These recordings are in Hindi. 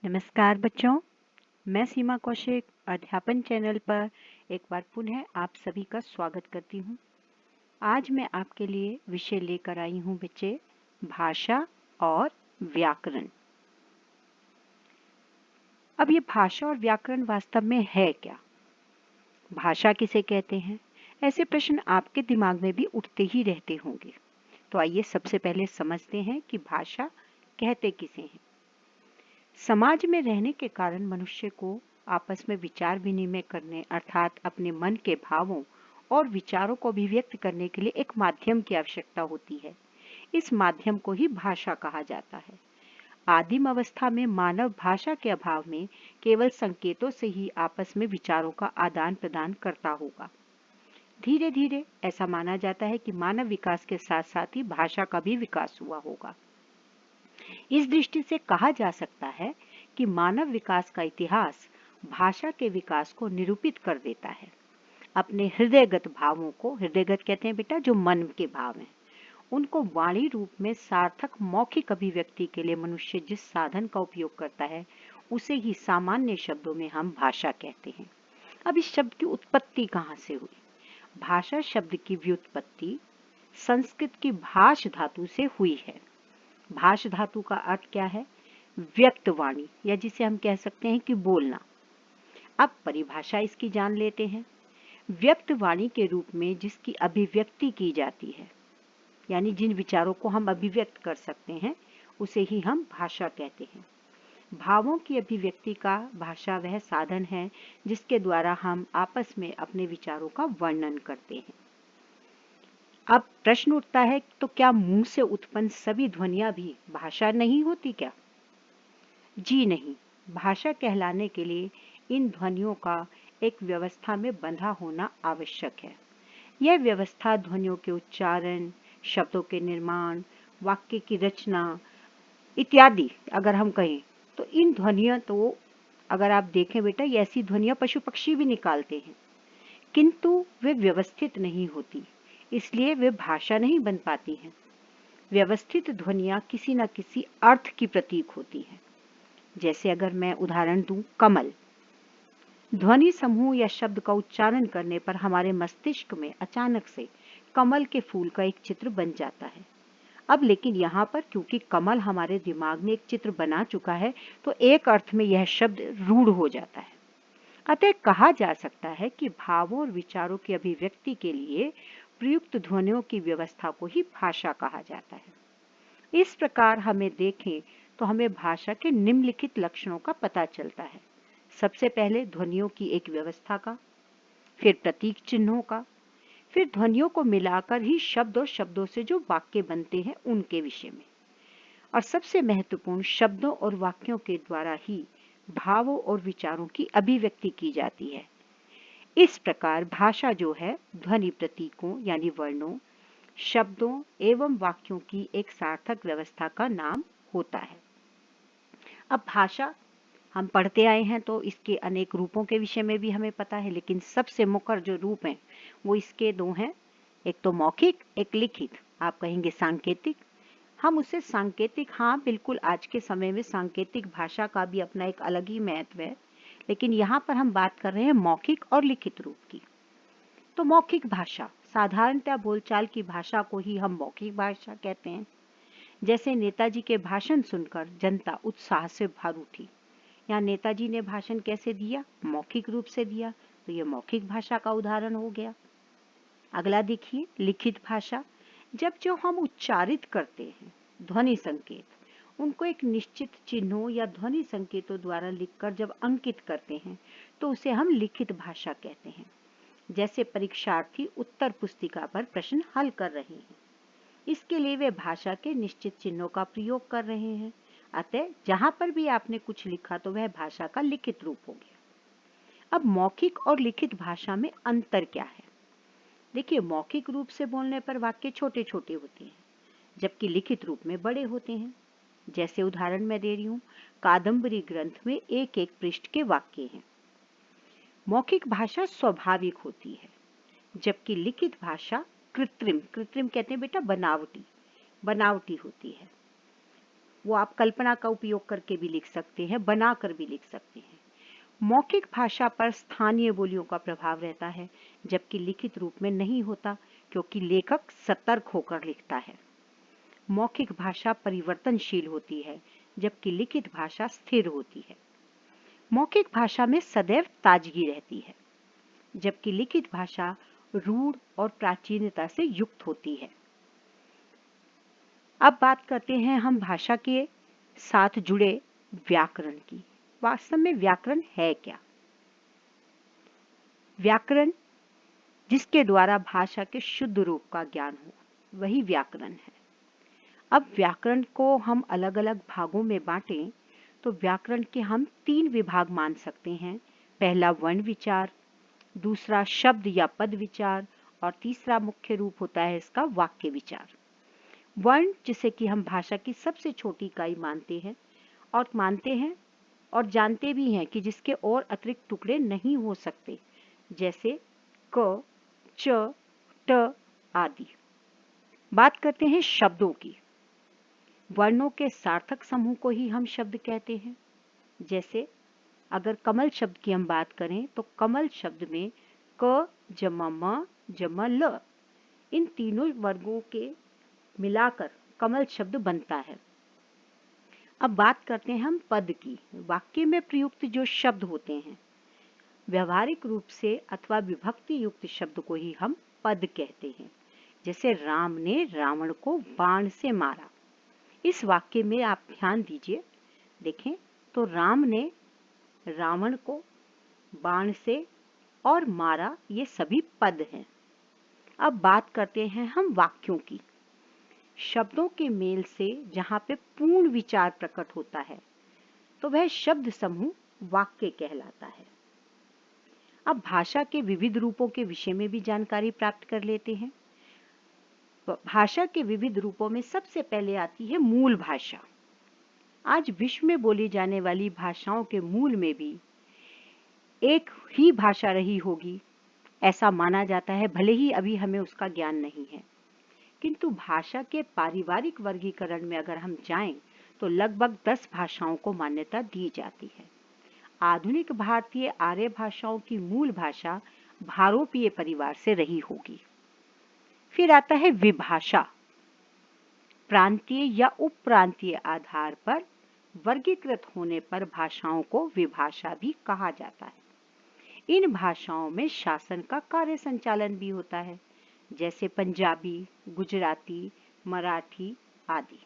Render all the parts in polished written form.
नमस्कार बच्चों, मैं सीमा कौशिक अध्यापन चैनल पर एक बार पुनः आप सभी का स्वागत करती हूँ। आज मैं आपके लिए विषय लेकर आई हूँ बच्चे, भाषा और व्याकरण। अब ये भाषा और व्याकरण वास्तव में है क्या? भाषा किसे कहते हैं? ऐसे प्रश्न आपके दिमाग में भी उठते ही रहते होंगे। तो आइए सबसे पहले समझते हैं कि भाषा कहते किसे हैं। समाज में रहने के कारण मनुष्य को आपस में विचार विनिमय करने अर्थात अपने मन के भावों और विचारों को अभिव्यक्त करने के लिए एक माध्यम की आवश्यकता होती है। इस माध्यम को ही भाषा कहा जाता है। आदिम अवस्था में मानव भाषा के अभाव में केवल संकेतों से ही आपस में विचारों का आदान प्रदान करता होगा। धीरे धीरे ऐसा माना जाता है कि मानव विकास के साथ साथ ही भाषा का भी विकास हुआ होगा। इस दृष्टि से कहा जा सकता है कि मानव विकास का इतिहास भाषा के विकास को निरूपित कर देता है। अपने हृदयगत भावों को, हृदयगत कहते हैं बेटा जो मन के भाव हैं, उनको वाणी रूप में सार्थक मौखिक अभिव्यक्ति के लिए मनुष्य जिस साधन का उपयोग करता है उसे ही सामान्य शब्दों में हम भाषा कहते हैं। अब इस शब्द की उत्पत्ति कहाँ से हुई? भाषा शब्द की व्युत्पत्ति संस्कृत की भाष धातु से हुई है। भाष धातु का अर्थ क्या है? व्यक्त वाणी, या जिसे हम कह सकते हैं कि बोलना। अब परिभाषा इसकी जान लेते हैं। व्यक्त वाणी के रूप में जिसकी अभिव्यक्ति की जाती है, यानी जिन विचारों को हम अभिव्यक्त कर सकते हैं उसे ही हम भाषा कहते हैं। भावों की अभिव्यक्ति का भाषा वह साधन है जिसके द्वारा हम आपस में अपने विचारों का वर्णन करते हैं। अब प्रश्न उठता है, तो क्या मुंह से उत्पन्न सभी ध्वनियां भी भाषा नहीं होती क्या? जी नहीं, भाषा कहलाने के लिए इन ध्वनियों का एक व्यवस्था में बंधा होना आवश्यक है। यह व्यवस्था ध्वनियों के उच्चारण, शब्दों के निर्माण, वाक्य की रचना इत्यादि अगर हम कहें तो इन ध्वनियों तो अगर आप देखें बेटा, ये ऐसी ध्वनियां पशु पक्षी भी निकालते हैं, किंतु वे व्यवस्थित नहीं होती, इसलिए वे भाषा नहीं बन पाती हैं। व्यवस्थित ध्वनियां किसी न किसी अर्थ की प्रतीक होती हैं। जैसे अगर मैं उदाहरण दूं, कमल। ध्वनि समूह या शब्द का उच्चारण करने पर हमारे मस्तिष्क में अचानक से कमल के फूल का एक चित्र बन जाता है। अब लेकिन यहाँ पर क्योंकि कमल हमारे दिमाग में एक चित्र बना चुका है, तो एक अर्थ में यह शब्द रूढ़ हो जाता है। अतः कहा जा सकता है कि भावों और विचारों की अभिव्यक्ति के लिए प्रयुक्त ध्वनियों की व्यवस्था को ही भाषा कहा जाता है। इस प्रकार हमें देखें तो हमें भाषा के निम्नलिखित लक्षणों का पता चलता है। सबसे पहले ध्वनियों की एक व्यवस्था का, फिर प्रतीक चिन्हों का, फिर ध्वनियों को मिलाकर ही शब्द और शब्दों से जो वाक्य बनते हैं उनके विषय में, और सबसे महत्वपूर्ण शब्दों और वाक्यों के द्वारा ही भावों और विचारों की अभिव्यक्ति की जाती है। इस प्रकार भाषा जो है ध्वनि प्रतीकों यानी वर्णों, शब्दों एवं वाक्यों की एक सार्थक व्यवस्था का नाम होता है। अब भाषा हम पढ़ते आए हैं तो इसके अनेक रूपों के विषय में भी हमें पता है, लेकिन सबसे मुखर जो रूप हैं वो इसके दो हैं, एक तो मौखिक, एक लिखित। आप कहेंगे सांकेतिक, हम उसे सांकेतिक, हाँ बिल्कुल, आज के समय में सांकेतिक भाषा का भी अपना एक अलग ही महत्व है, लेकिन यहाँ पर हम बात कर रहे हैं मौखिक और लिखित रूप की। तो मौखिक भाषा साधारणतः बोलचाल की भाषा को ही हम मौखिक भाषा कहते हैं। जैसे नेताजी के भाषण सुनकर जनता उत्साह से भर उठी। यहाँ नेताजी ने भाषण कैसे दिया? मौखिक रूप से दिया, तो ये मौखिक भाषा का उदाहरण हो गया। अगला देखिए, लिखित भाषा। जब जो हम उच्चारित करते हैं ध्वनि संकेत, उनको एक निश्चित चिन्हों या ध्वनि संकेतों द्वारा लिखकर जब अंकित करते हैं तो उसे हम लिखित भाषा कहते हैं। जैसे परीक्षार्थी उत्तर पुस्तिका पर प्रश्न हल कर रहे हैं, इसके लिए वे भाषा के निश्चित चिन्हों का प्रयोग कर रहे हैं। अतः जहां पर भी आपने कुछ लिखा तो वह भाषा का लिखित रूप हो गया। अब मौखिक और लिखित भाषा में अंतर क्या है? देखिए, मौखिक रूप से बोलने पर वाक्य छोटे छोटे होते हैं, जबकि लिखित रूप में बड़े होते हैं। जैसे उदाहरण मैं दे रही हूँ, कादम्बरी ग्रंथ में एक एक पृष्ठ के वाक्य हैं। मौखिक भाषा स्वाभाविक होती है, जबकि लिखित भाषा कृत्रिम, कृत्रिम कहते हैं बेटा बनावटी, बनावटी होती है। वो आप कल्पना का उपयोग करके भी लिख सकते हैं, बनाकर भी लिख सकते हैं। मौखिक भाषा पर स्थानीय बोलियों का प्रभाव रहता है, जबकि लिखित रूप में नहीं होता, क्योंकि लेखक सतर्क होकर लिखता है। मौखिक भाषा परिवर्तनशील होती है, जबकि लिखित भाषा स्थिर होती है। मौखिक भाषा में सदैव ताजगी रहती है, जबकि लिखित भाषा रूढ़ और प्राचीनता से युक्त होती है। अब बात करते हैं हम भाषा के साथ जुड़े व्याकरण की। वास्तव में व्याकरण है क्या? व्याकरण जिसके द्वारा भाषा के शुद्ध रूप का ज्ञान हो, वही व्याकरण है। अब व्याकरण को हम अलग-अलग भागों में बांटें तो व्याकरण के हम 3 विभाग मान सकते हैं। पहला वर्ण विचार, दूसरा शब्द या पद विचार और तीसरा मुख्य रूप होता है इसका वाक्य विचार। वर्ण जिसे कि हम भाषा की सबसे छोटी इकाई मानते हैं और जानते भी हैं कि जिसके और अतिरिक्त टुकड़े नहीं हो सकते, जैसे क, च, ट आदि। बात करते हैं शब्दों की। वर्णों के सार्थक समूह को ही हम शब्द कहते हैं। जैसे अगर कमल शब्द की हम बात करें तो कमल शब्द में क जमा म जमा ल, इन तीनों वर्गों के मिलाकर कमल शब्द बनता है। अब बात करते हैं हम पद की। वाक्य में प्रयुक्त जो शब्द होते हैं, व्यवहारिक रूप से अथवा विभक्ति युक्त शब्द को ही हम पद कहते हैं। जैसे राम ने रावण को बाण से मारा। इस वाक्य में आप ध्यान दीजिए, देखें तो राम ने रावण को बाण से और मारा, ये सभी पद हैं। अब बात करते हैं हम वाक्यों की। शब्दों के मेल से जहां पे पूर्ण विचार प्रकट होता है तो वह शब्द समूह वाक्य कहलाता है। अब भाषा के विविध रूपों के विषय में भी जानकारी प्राप्त कर लेते हैं। भाषा के विविध रूपों में सबसे पहले आती है मूल भाषा। आज विश्व में बोली जाने वाली भाषाओं के मूल में भी एक ही भाषा रही होगी, ऐसा माना जाता है, भले ही अभी हमें उसका ज्ञान नहीं है। किंतु भाषा के पारिवारिक वर्गीकरण में अगर हम जाएं तो लगभग 10 भाषाओं को मान्यता दी जाती है। आधुनिक भारतीय आर्य भाषाओं की मूल भाषा भारोपीय परिवार से रही होगी। फिर आता है विभाषा। प्रांतीय या उपप्रांतीय आधार पर वर्गीकृत होने पर भाषाओं को विभाषा भी कहा जाता है। इन भाषाओं में शासन का कार्य संचालन भी होता है, जैसे पंजाबी, गुजराती, मराठी आदि।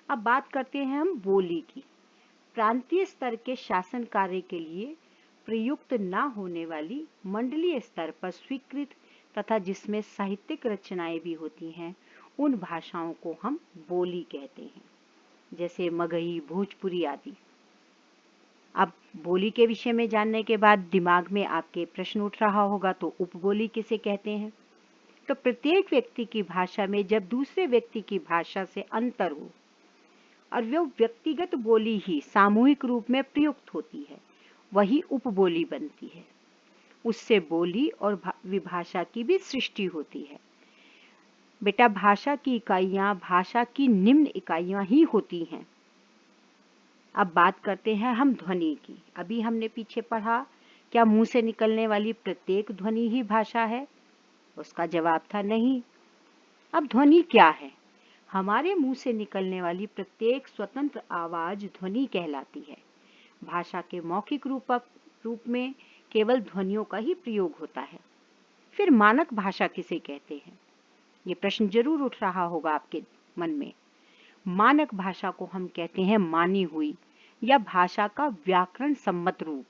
अब बात करते हैं हम बोली की। प्रांतीय स्तर के शासन कार्य के लिए प्रयुक्त न होने वाली मंडलीय स्तर पर स्वीकृत तथा जिसमें साहित्यिक रचनाएं भी होती हैं, उन भाषाओं को हम बोली कहते हैं, जैसे मगही, भोजपुरी आदि। अब बोली के विषय में जानने के बाद दिमाग में आपके प्रश्न उठ रहा होगा, तो उपबोली किसे कहते हैं? तो प्रत्येक व्यक्ति की भाषा में जब दूसरे व्यक्ति की भाषा से अंतर हो और वो व्यक्तिगत बोली ही सामूहिक रूप में प्रयुक्त होती है, वही उपबोली बनती है। उससे बोली और विभाषा की भी सृष्टि होती है। बेटा, भाषा की इकाइयां भाषा की निम्न इकाइयां ही होती हैं। अब बात करते हैं हम ध्वनि की। अभी हमने पीछे पढ़ा, क्या मुंह से निकलने वाली प्रत्येक ध्वनि ही भाषा है? उसका जवाब था नहीं। अब ध्वनि क्या है? हमारे मुंह से निकलने वाली प्रत्येक स्वतंत्र आवाज ध्वनि कहलाती है। भाषा के मौखिक रूप में केवल ध्वनियों का ही प्रयोग होता है। फिर मानक भाषा किसे कहते हैं? ये प्रश्न जरूर उठ रहा होगा आपके मन में। मानक भाषा को हम कहते हैं मानी हुई या भाषा का व्याकरण सम्मत रूप।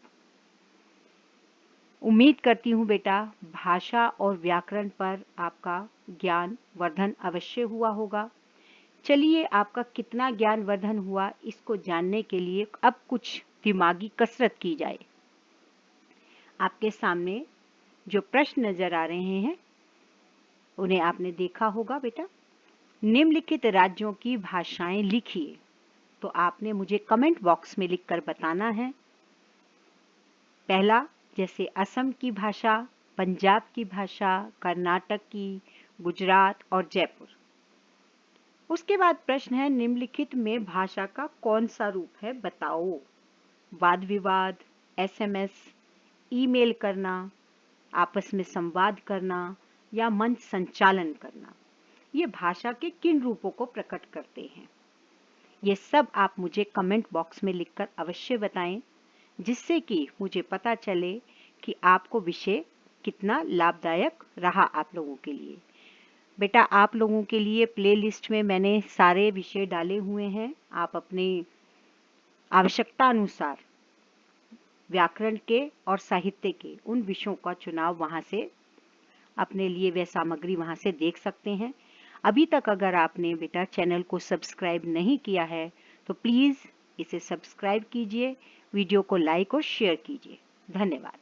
उम्मीद करती हूँ बेटा, भाषा और व्याकरण पर आपका ज्ञान वर्धन अवश्य हुआ होगा। चलिए, आपका कितना ज्ञान वर्धन हुआ इसको जानने के लिए अब कुछ दिमागी कसरत की जाए। आपके सामने जो प्रश्न नजर आ रहे हैं उन्हें आपने देखा होगा बेटा। निम्नलिखित राज्यों की भाषाएं लिखिए। तो आपने मुझे कमेंट बॉक्स में लिखकर बताना है। पहला, जैसे असम की भाषा, पंजाब की भाषा, कर्नाटक की, गुजरात और जयपुर। उसके बाद प्रश्न है, निम्नलिखित में भाषा का कौन सा रूप है बताओ। वाद विवाद, एसएमएस, ईमेल करना, आपस में संवाद करना या मंच संचालन करना, ये भाषा के किन रूपों को प्रकट करते हैं? ये सब आप मुझे कमेंट बॉक्स में लिखकर अवश्य बताएं, जिससे कि मुझे पता चले कि आपको विषय कितना लाभदायक रहा आप लोगों के लिए। बेटा, आप लोगों के लिए प्लेलिस्ट में मैंने सारे विषय डाले हुए हैं। आप अपनी आवश्यकता अनुसार व्याकरण के और साहित्य के उन विषयों का चुनाव वहां से अपने लिए वह सामग्री वहां से देख सकते हैं। अभी तक अगर आपने बेटा चैनल को सब्सक्राइब नहीं किया है तो प्लीज़ इसे सब्सक्राइब कीजिए, वीडियो को लाइक और शेयर कीजिए। धन्यवाद।